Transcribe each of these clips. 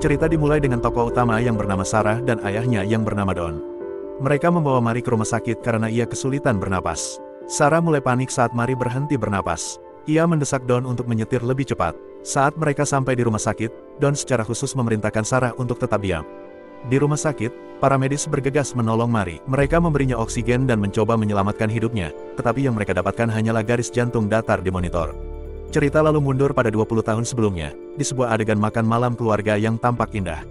Cerita dimulai dengan tokoh utama yang bernama Sarah dan ayahnya yang bernama Don. Mereka membawa Mari ke rumah sakit karena ia kesulitan bernapas. Sarah mulai panik saat Mari berhenti bernapas. Ia mendesak Don untuk menyetir lebih cepat. Saat mereka sampai di rumah sakit, Don secara khusus memerintahkan Sarah untuk tetap diam. Di rumah sakit, para medis bergegas menolong Mari. Mereka memberinya oksigen dan mencoba menyelamatkan hidupnya, tetapi yang mereka dapatkan hanyalah garis jantung datar di monitor. Cerita lalu mundur pada 20 tahun sebelumnya, di sebuah adegan makan malam keluarga yang tampak indah.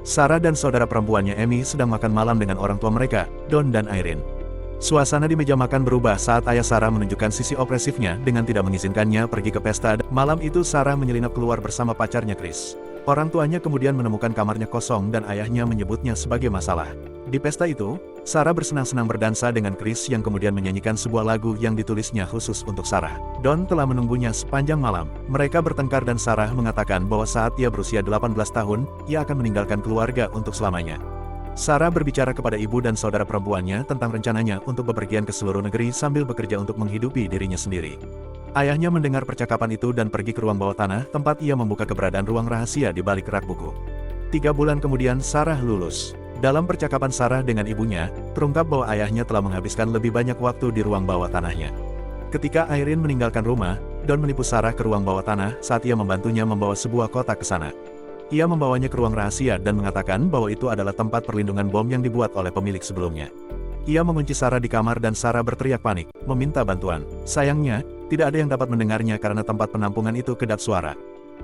Sarah dan saudara perempuannya Amy sedang makan malam dengan orang tua mereka, Don dan Irene. Suasana di meja makan berubah saat ayah Sarah menunjukkan sisi opresifnya dengan tidak mengizinkannya pergi ke pesta. Malam itu Sarah menyelinap keluar bersama pacarnya Chris. Orang tuanya kemudian menemukan kamarnya kosong dan ayahnya menyebutnya sebagai masalah. Di pesta itu, Sarah bersenang-senang berdansa dengan Chris yang kemudian menyanyikan sebuah lagu yang ditulisnya khusus untuk Sarah. Don telah menunggunya sepanjang malam. Mereka bertengkar dan Sarah mengatakan bahwa saat ia berusia 18 tahun, ia akan meninggalkan keluarga untuk selamanya. Sarah berbicara kepada ibu dan saudara perempuannya tentang rencananya untuk bepergian ke seluruh negeri sambil bekerja untuk menghidupi dirinya sendiri. Ayahnya mendengar percakapan itu dan pergi ke ruang bawah tanah tempat ia membuka keberadaan ruang rahasia di balik rak buku. 3 bulan kemudian Sarah lulus. Dalam percakapan Sarah dengan ibunya, terungkap bahwa ayahnya telah menghabiskan lebih banyak waktu di ruang bawah tanahnya. Ketika Irene meninggalkan rumah, Don menipu Sarah ke ruang bawah tanah saat ia membantunya membawa sebuah kotak ke sana. Ia membawanya ke ruang rahasia dan mengatakan bahwa itu adalah tempat perlindungan bom yang dibuat oleh pemilik sebelumnya. Ia mengunci Sarah di kamar dan Sarah berteriak panik, meminta bantuan. Sayangnya, tidak ada yang dapat mendengarnya karena tempat penampungan itu kedap suara.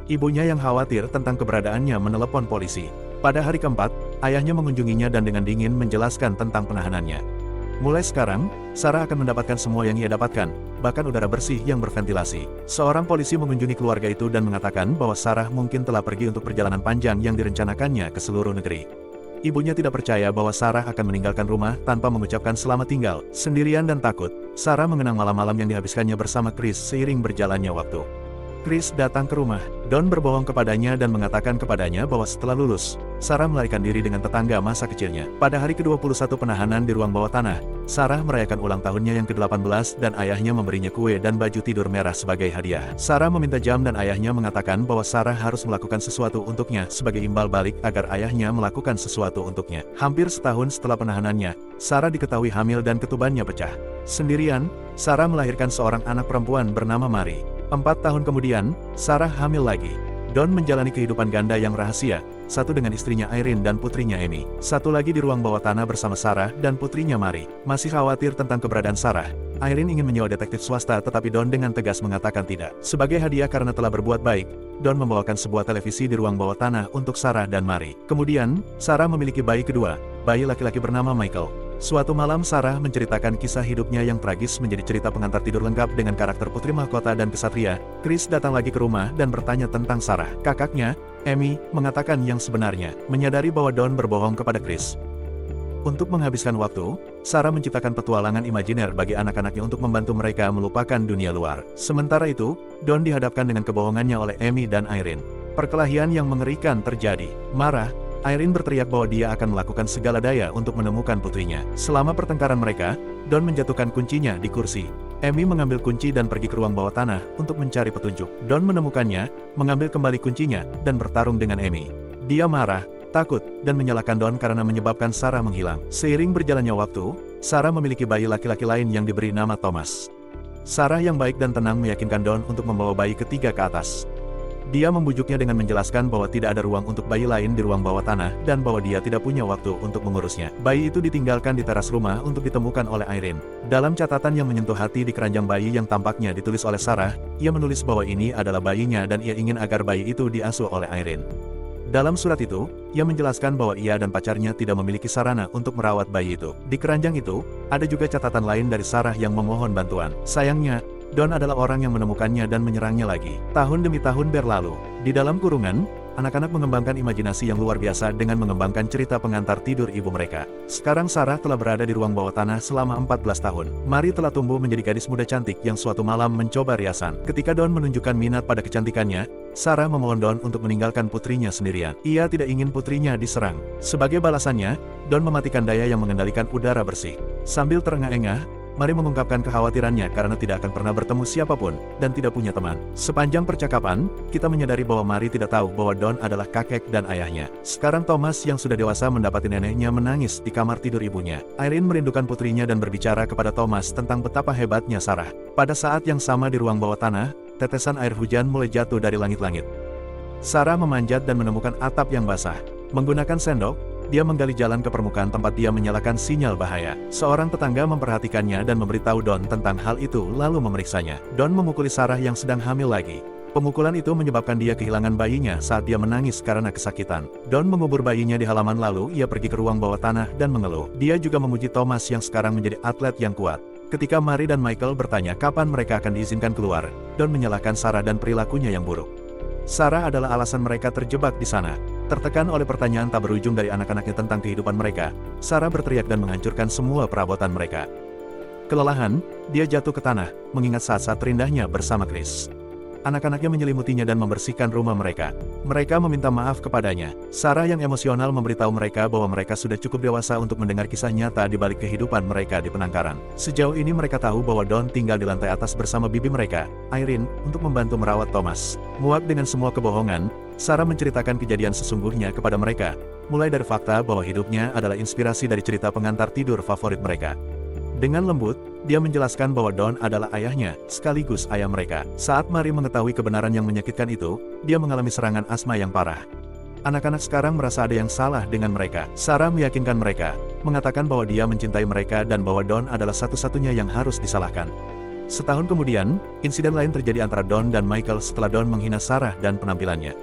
Ibunya yang khawatir tentang keberadaannya menelepon polisi. Pada hari keempat, ayahnya mengunjunginya dan dengan dingin menjelaskan tentang penahanannya. Mulai sekarang, Sarah akan mendapatkan semua yang ia dapatkan, bahkan udara bersih yang berventilasi. Seorang polisi mengunjungi keluarga itu dan mengatakan bahwa Sarah mungkin telah pergi untuk perjalanan panjang yang direncanakannya ke seluruh negeri. Ibunya tidak percaya bahwa Sarah akan meninggalkan rumah tanpa mengucapkan selamat tinggal. Sendirian dan takut, Sarah mengenang malam-malam yang dihabiskannya bersama Chris seiring berjalannya waktu. Chris datang ke rumah. Don berbohong kepadanya dan mengatakan kepadanya bahwa setelah lulus, Sarah melarikan diri dengan tetangga masa kecilnya. Pada hari ke-21 penahanan di ruang bawah tanah, Sarah merayakan ulang tahunnya yang ke-18 dan ayahnya memberinya kue dan baju tidur merah sebagai hadiah. Sarah meminta jam dan ayahnya mengatakan bahwa Sarah harus melakukan sesuatu untuknya sebagai imbal balik agar ayahnya melakukan sesuatu untuknya. Hampir setahun setelah penahanannya, Sarah diketahui hamil dan ketubannya pecah. Sendirian, Sarah melahirkan seorang anak perempuan bernama Mari. 4 tahun kemudian, Sarah hamil lagi. Don menjalani kehidupan ganda yang rahasia, satu dengan istrinya Irene dan putrinya Amy. Satu lagi di ruang bawah tanah bersama Sarah dan putrinya Mari. Masih khawatir tentang keberadaan Sarah, Irene ingin menyewa detektif swasta tetapi Don dengan tegas mengatakan tidak. Sebagai hadiah karena telah berbuat baik, Don membawakan sebuah televisi di ruang bawah tanah untuk Sarah dan Mari. Kemudian, Sarah memiliki bayi kedua, bayi laki-laki bernama Michael. Suatu malam Sarah menceritakan kisah hidupnya yang tragis menjadi cerita pengantar tidur lengkap dengan karakter putri mahkota dan kesatria. Chris datang lagi ke rumah dan bertanya tentang Sarah. Kakaknya, Amy, mengatakan yang sebenarnya, menyadari bahwa Don berbohong kepada Chris. Untuk menghabiskan waktu, Sarah menciptakan petualangan imajiner bagi anak-anaknya untuk membantu mereka melupakan dunia luar. Sementara itu, Don dihadapkan dengan kebohongannya oleh Amy dan Irene. Perkelahian yang mengerikan terjadi. Marah, Irene berteriak bahwa dia akan melakukan segala daya untuk menemukan putrinya. Selama pertengkaran mereka, Don menjatuhkan kuncinya di kursi. Amy mengambil kunci dan pergi ke ruang bawah tanah untuk mencari petunjuk. Don menemukannya, mengambil kembali kuncinya, dan bertarung dengan Amy. Dia marah, takut, dan menyalahkan Don karena menyebabkan Sarah menghilang. Seiring berjalannya waktu, Sarah memiliki bayi laki-laki lain yang diberi nama Thomas. Sarah yang baik dan tenang meyakinkan Don untuk membawa bayi ketiga ke atas. Dia membujuknya dengan menjelaskan bahwa tidak ada ruang untuk bayi lain di ruang bawah tanah, dan bahwa dia tidak punya waktu untuk mengurusnya. Bayi itu ditinggalkan di teras rumah untuk ditemukan oleh Irene. Dalam catatan yang menyentuh hati di keranjang bayi yang tampaknya ditulis oleh Sarah, ia menulis bahwa ini adalah bayinya dan ia ingin agar bayi itu diasuh oleh Irene. Dalam surat itu, ia menjelaskan bahwa ia dan pacarnya tidak memiliki sarana untuk merawat bayi itu. Di keranjang itu, ada juga catatan lain dari Sarah yang memohon bantuan. Sayangnya, Don adalah orang yang menemukannya dan menyerangnya lagi. Tahun demi tahun berlalu. Di dalam kurungan, anak-anak mengembangkan imajinasi yang luar biasa dengan mengembangkan cerita pengantar tidur ibu mereka. Sekarang Sarah telah berada di ruang bawah tanah selama 14 tahun. Mari telah tumbuh menjadi gadis muda cantik yang suatu malam mencoba riasan. Ketika Don menunjukkan minat pada kecantikannya, Sarah memohon Don untuk meninggalkan putrinya sendirian. Ia tidak ingin putrinya diserang. Sebagai balasannya, Don mematikan daya yang mengendalikan udara bersih. Sambil terengah-engah, Mari mengungkapkan kekhawatirannya karena tidak akan pernah bertemu siapapun, dan tidak punya teman. Sepanjang percakapan, kita menyadari bahwa Mari tidak tahu bahwa Don adalah kakek dan ayahnya. Sekarang Thomas yang sudah dewasa mendapati neneknya menangis di kamar tidur ibunya. Irene merindukan putrinya dan berbicara kepada Thomas tentang betapa hebatnya Sarah. Pada saat yang sama di ruang bawah tanah, tetesan air hujan mulai jatuh dari langit-langit. Sarah memanjat dan menemukan atap yang basah. Menggunakan sendok, dia menggali jalan ke permukaan tempat dia menyalakan sinyal bahaya. Seorang tetangga memperhatikannya dan memberitahu Don tentang hal itu lalu memeriksanya. Don memukuli Sarah yang sedang hamil lagi. Pemukulan itu menyebabkan dia kehilangan bayinya saat dia menangis karena kesakitan. Don mengubur bayinya di halaman lalu ia pergi ke ruang bawah tanah dan mengeluh. Dia juga memuji Thomas yang sekarang menjadi atlet yang kuat. Ketika Mary dan Michael bertanya kapan mereka akan diizinkan keluar, Don menyalahkan Sarah dan perilakunya yang buruk. Sarah adalah alasan mereka terjebak di sana. Tertekan oleh pertanyaan tak berujung dari anak-anaknya tentang kehidupan mereka, Sarah berteriak dan menghancurkan semua perabotan mereka. Kelelahan, dia jatuh ke tanah, mengingat saat-saat terindahnya bersama Chris. Anak-anaknya menyelimutinya dan membersihkan rumah mereka. Mereka meminta maaf kepadanya. Sarah yang emosional memberitahu mereka bahwa mereka sudah cukup dewasa untuk mendengar kisah nyata di balik kehidupan mereka di penangkaran. Sejauh ini mereka tahu bahwa Don tinggal di lantai atas bersama bibi mereka, Irene, untuk membantu merawat Thomas. Muak dengan semua kebohongan, Sarah menceritakan kejadian sesungguhnya kepada mereka, mulai dari fakta bahwa hidupnya adalah inspirasi dari cerita pengantar tidur favorit mereka. Dengan lembut, dia menjelaskan bahwa Don adalah ayahnya, sekaligus ayah mereka. Saat Mary mengetahui kebenaran yang menyakitkan itu, dia mengalami serangan asma yang parah. Anak-anak sekarang merasa ada yang salah dengan mereka. Sarah meyakinkan mereka, mengatakan bahwa dia mencintai mereka dan bahwa Don adalah satu-satunya yang harus disalahkan. Setahun kemudian, insiden lain terjadi antara Don dan Michael setelah Don menghina Sarah dan penampilannya.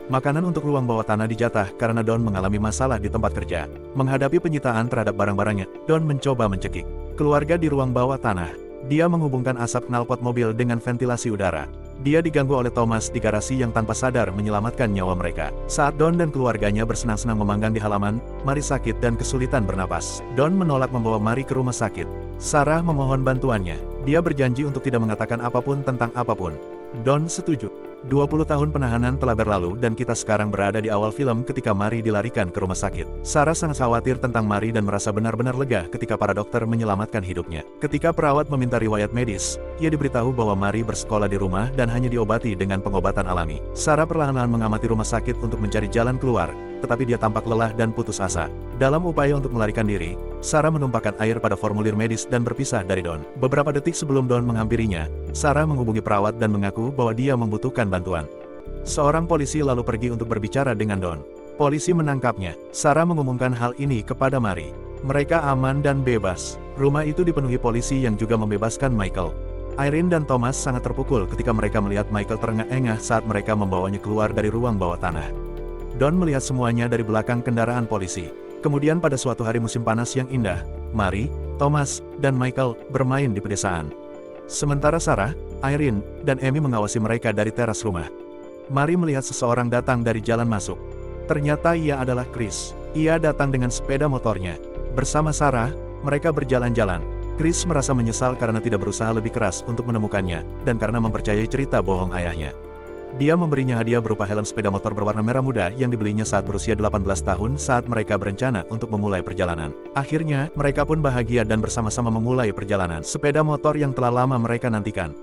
Makanan untuk ruang bawah tanah dijatah karena Don mengalami masalah di tempat kerja. Menghadapi penyitaan terhadap barang-barangnya, Don mencoba mencekik keluarga di ruang bawah tanah. Dia menghubungkan asap knalpot mobil dengan ventilasi udara. Dia diganggu oleh Thomas di garasi yang tanpa sadar menyelamatkan nyawa mereka. Saat Don dan keluarganya bersenang-senang memanggang di halaman, Mary sakit dan kesulitan bernapas. Don menolak membawa Mary ke rumah sakit. Sarah memohon bantuannya. Dia berjanji untuk tidak mengatakan apapun tentang apapun. Don setuju. 20 tahun penahanan telah berlalu dan kita sekarang berada di awal film ketika Mary dilarikan ke rumah sakit. Sarah sangat khawatir tentang Mary dan merasa benar-benar lega ketika para dokter menyelamatkan hidupnya. Ketika perawat meminta riwayat medis, ia diberitahu bahwa Mary bersekolah di rumah dan hanya diobati dengan pengobatan alami. Sarah perlahan-lahan mengamati rumah sakit untuk mencari jalan keluar, tetapi dia tampak lelah dan putus asa. Dalam upaya untuk melarikan diri, Sarah menumpahkan air pada formulir medis dan berpisah dari Don. Beberapa detik sebelum Don menghampirinya, Sarah menghubungi perawat dan mengaku bahwa dia membutuhkan bantuan. Seorang polisi lalu pergi untuk berbicara dengan Don. Polisi menangkapnya. Sarah mengumumkan hal ini kepada Mary. Mereka aman dan bebas. Rumah itu dipenuhi polisi yang juga membebaskan Michael. Irene dan Thomas sangat terpukul ketika mereka melihat Michael terengah-engah saat mereka membawanya keluar dari ruang bawah tanah. Don melihat semuanya dari belakang kendaraan polisi. Kemudian pada suatu hari musim panas yang indah, Mary, Thomas, dan Michael bermain di pedesaan. Sementara Sarah, Irene, dan Amy mengawasi mereka dari teras rumah. Mary melihat seseorang datang dari jalan masuk. Ternyata ia adalah Chris. Ia datang dengan sepeda motornya. Bersama Sarah, mereka berjalan-jalan. Chris merasa menyesal karena tidak berusaha lebih keras untuk menemukannya, dan karena mempercayai cerita bohong ayahnya. Dia memberinya hadiah berupa helm sepeda motor berwarna merah muda yang dibelinya saat berusia 18 tahun saat mereka berencana untuk memulai perjalanan. Akhirnya, mereka pun bahagia dan bersama-sama memulai perjalanan sepeda motor yang telah lama mereka nantikan.